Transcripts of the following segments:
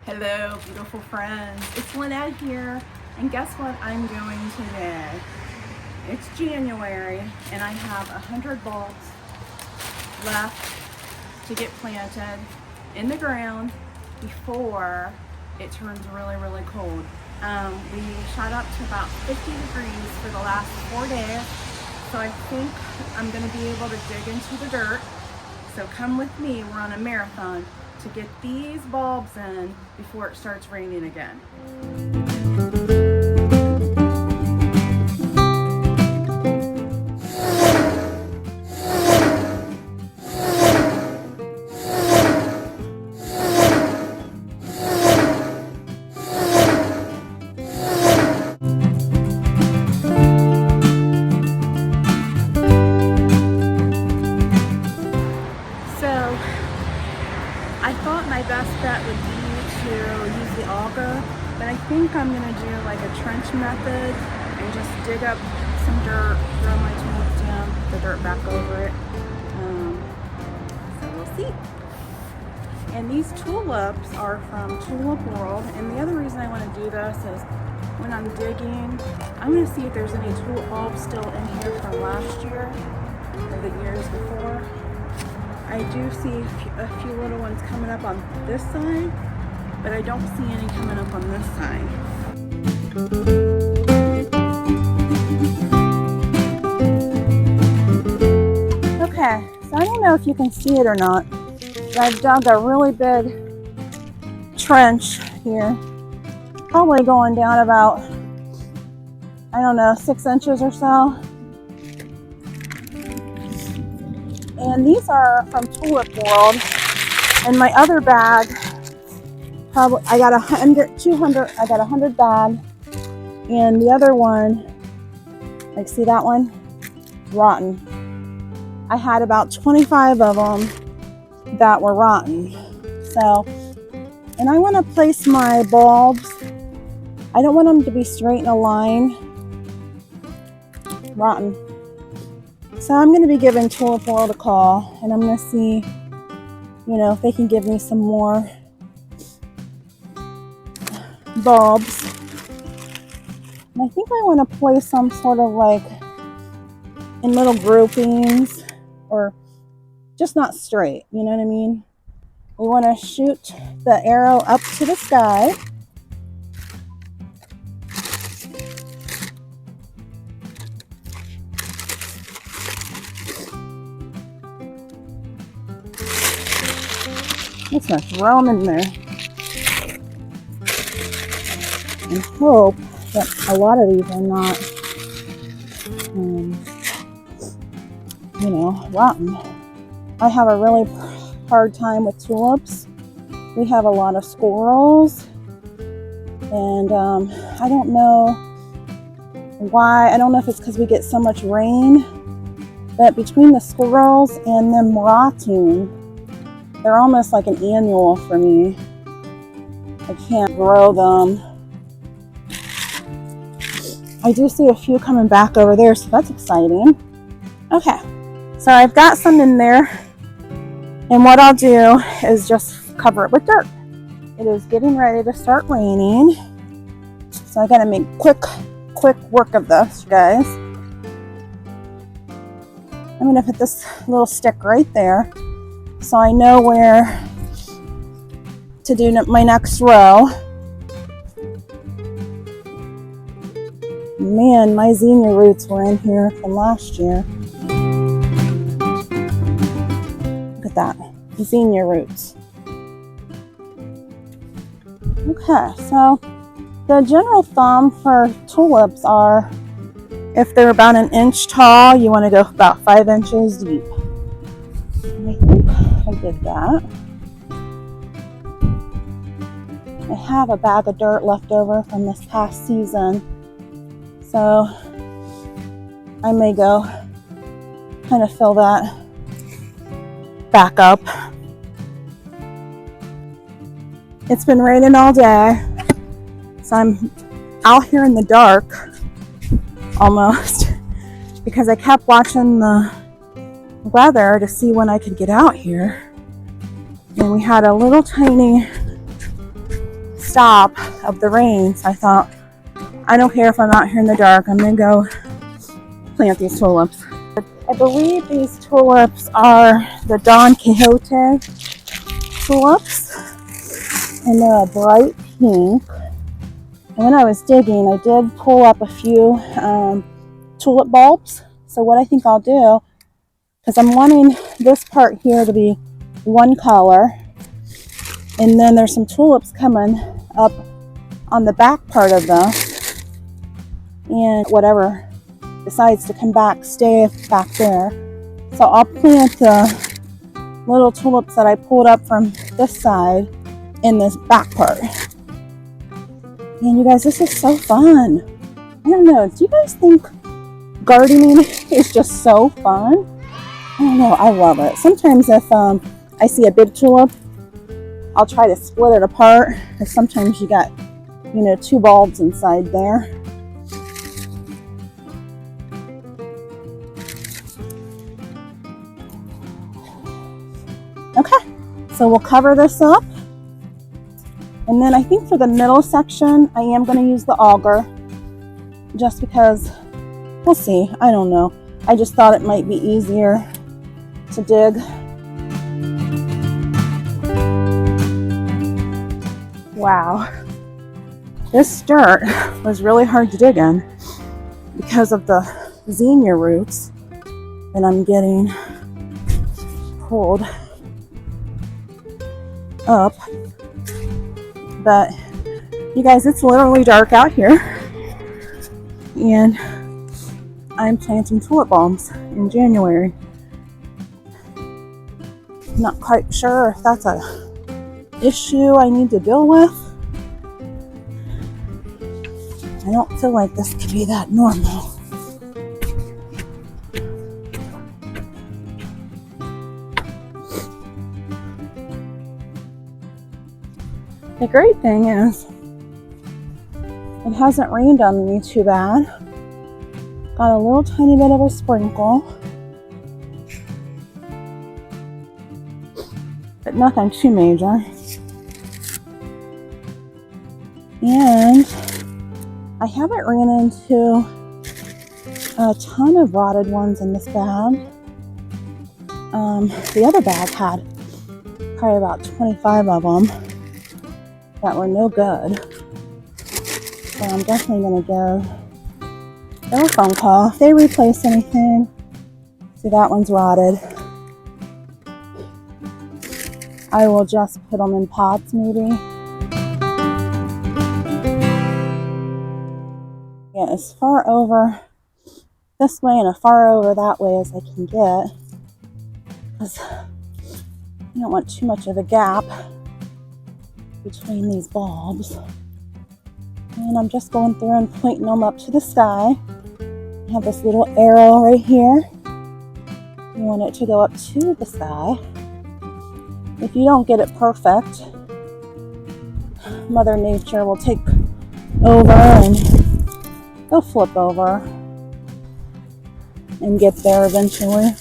Hello, beautiful friends. It's Lynette here, and guess what I'm doing today? It's January, and I have 100 bulbs left to get planted in the ground before it turns really, really cold. We shot up to about 50 degrees for the last 4 days, so I think I'm going to be able to dig into the dirt. So come with me, we're on a marathon to get these bulbs in before it starts raining again. I thought my best bet would be to use the auger, but I think I'm going to do like a trench method and just dig up some dirt, throw my tulips down, put the dirt back over it. So we'll see. And these tulips are from Tulip World, and the other reason I want to do this is when I'm digging, I'm going to see if there's any tulip bulbs still in here from last year or the years before. I do see a few little ones coming up on this side, but I don't see any coming up on this side. Okay, so I don't know if you can see it or not, but I've dug a really big trench here, probably going down about, I don't know, 6 inches or so. And these are from Tulip World. And my other bag, probably I got 200. I got 100 bag, and the other one, like see that one, rotten. I had about 25 of them that were rotten. So, and I want to place my bulbs. I don't want them to be straight in a line. Rotten. So I'm going to be giving Tulip World a call, and I'm going to see, if they can give me some more bulbs. And I think I want to place some sort of like in little groupings, or just not straight, you know what I mean? We want to shoot the arrow up to the sky. I'm just going to throw them in there and hope that a lot of these are not, rotten. I have a really hard time with tulips. We have a lot of squirrels, and I don't know why. I don't know if it's because we get so much rain, but between the squirrels and them rotting, they're almost like an annual for me. I can't grow them. I do see a few coming back over there, so that's exciting. Okay, so I've got some in there, and what I'll do is just cover it with dirt. It is getting ready to start raining, so I gotta make quick work of this, guys. I'm gonna put this little stick right there, so I know where to do my next row. Man, my zinnia roots were in here from last year. Look at that, zinnia roots. Okay, so the general thumb for tulips are, if they're about 1 inch tall, you want to go about 5 inches deep. And I think I did that. I have a bag of dirt left over from this past season, so I may go kind of fill that back up. It's been raining all day, so I'm out here in the dark almost because I kept watching the weather to see when I could get out here. And we had a little tiny stop of the rain. So I thought, I don't care if I'm out here in the dark, I'm gonna go plant these tulips. I believe these tulips are the Don Quixote tulips, and they're a bright pink. And when I was digging, I did pull up a few tulip bulbs. So what I think I'll do, because I'm wanting this part here to be one color, and then there's some tulips coming up on the back part of this, and whatever decides to come back, stay back there. So I'll plant the little tulips that I pulled up from this side in this back part. And you guys, this is so fun. I don't know, do you guys think gardening is just so fun? I don't know, I love it. Sometimes if I see a big tulip, I'll try to split it apart, because sometimes you got, you know, two bulbs inside there. Okay, so we'll cover this up. And then I think for the middle section, I am going to use the auger, just because, we'll see, I don't know. I just thought it might be easier to dig. Wow, this dirt was really hard to dig in because of the zinnia roots that I'm getting pulled up. But you guys, it's literally dark out here, and I'm planting tulip bulbs in January. Not quite sure if that's a issue I need to deal with. I don't feel like this could be that normal. The great thing is, it hasn't rained on me too bad. Got a little tiny bit of a sprinkle, but nothing too major. And I haven't ran into a ton of rotted ones in this bag. The other bag had probably about 25 of them that were no good. So I'm definitely going to give them a phone call if they replace anything. See, that one's rotted. I will just put them in pots maybe. Yeah, as far over this way and as far over that way as I can get, because I don't want too much of a gap between these bulbs. And I'm just going through and pointing them up to the sky. I have this little arrow right here. You want it to go up to the sky. If you don't get it perfect, Mother Nature will take over and they'll flip over and get there eventually.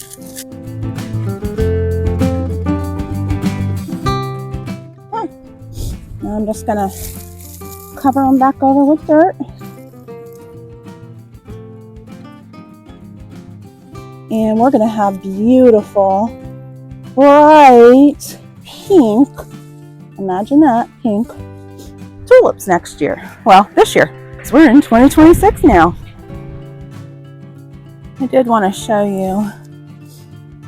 I'm just gonna cover them back over with dirt. And we're gonna have beautiful, bright, pink, imagine that, pink tulips next year. Well, this year, because we're in 2026 now. I did want to show you,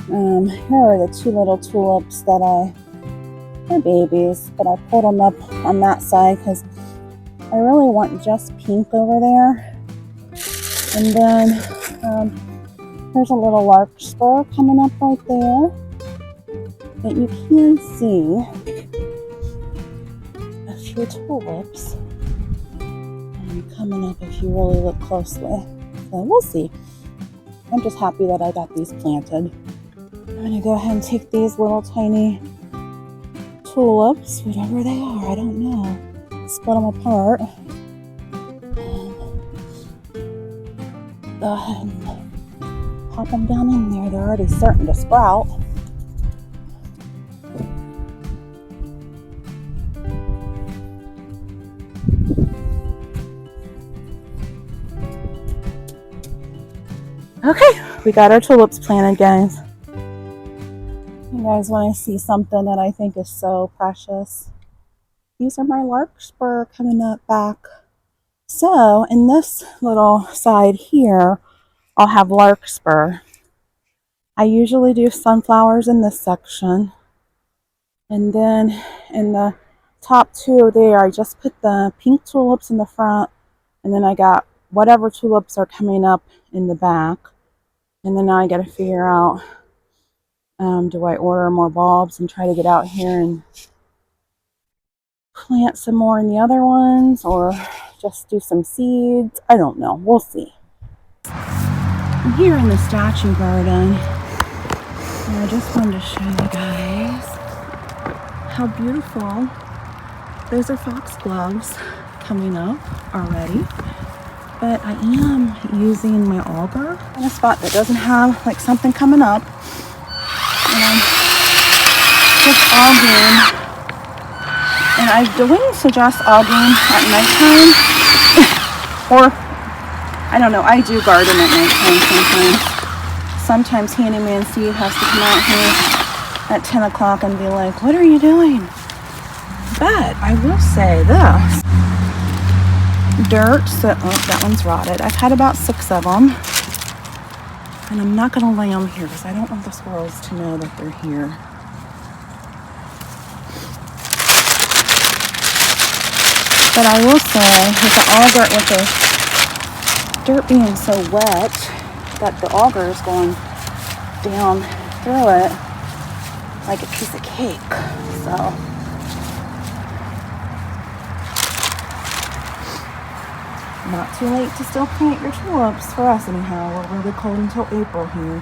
here are the two little tulips that they're babies, but I pulled them up on that side because I really want just pink over there. And then there's a little larkspur coming up right there. But you can see a few tulips coming up if you really look closely. So we'll see. I'm just happy that I got these planted. I'm going to go ahead and take these little tiny tulips, whatever they are, I don't know. Split them apart. Go ahead and pop them down in there. They're already starting to sprout. Okay, we got our tulips planted, guys. You guys want to see something that I think is so precious? These are my larkspur coming up back. So in this little side here, I'll have larkspur. I usually do sunflowers in this section. And then in the top two there, I just put the pink tulips in the front. And then I got whatever tulips are coming up in the back. And then now I got to figure out, do I order more bulbs and try to get out here and plant some more in the other ones, or just do some seeds? I don't know. We'll see. I'm here in the statue garden, and I just wanted to show you guys how beautiful. Those are foxgloves coming up already, but I am using my auger in a spot that doesn't have like something coming up, and I'm just augering. And I wouldn't suggest augering at nighttime, or I don't know, I do garden at nighttime sometimes. Sometimes Handyman Steve has to come out here at 10 o'clock and be like, what are you doing? But I will say this. Dirt, so, oh, that one's rotted. I've had about 6 of them. And I'm not going to lay them here because I don't want the squirrels to know that they're here. But I will say, with the auger, with the dirt being so wet, that the auger is going down through it like a piece of cake. So, not too late to still plant your tulips for us anyhow. We're really cold until April here.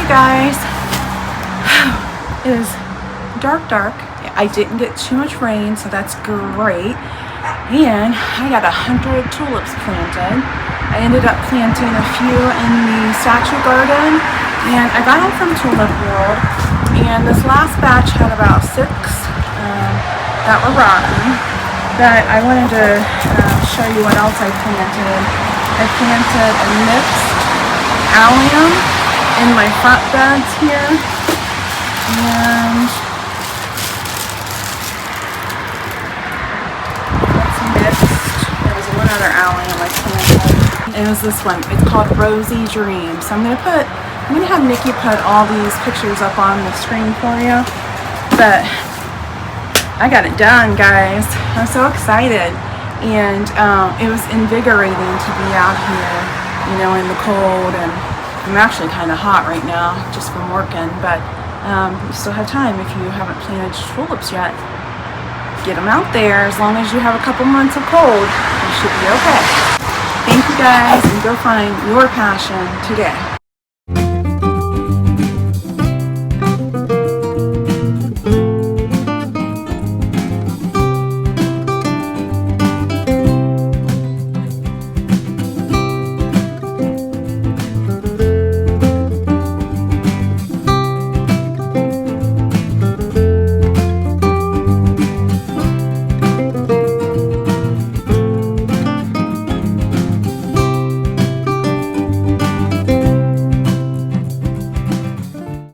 Guys, it is dark. I didn't get too much rain, so that's great. And I got 100 tulips planted. I ended up planting a few in the statue garden, and I got them from Tulip World. And this last batch had about 6 that were rotten. But I wanted to show you what else I planted. I planted a mixed allium in my front beds here, and that's mixed. There was one other allium I planted. It was this one. It's called Rosy Dream. So I'm gonna have Nikki put all these pictures up on the screen for you. But I got it done, guys. I'm so excited, and it was invigorating to be out here, in the cold. And I'm actually kind of hot right now just from working, but you still have time. If you haven't planted tulips yet, get them out there. As long as you have a couple months of cold, you should be okay. Thank you guys, and go find your passion today.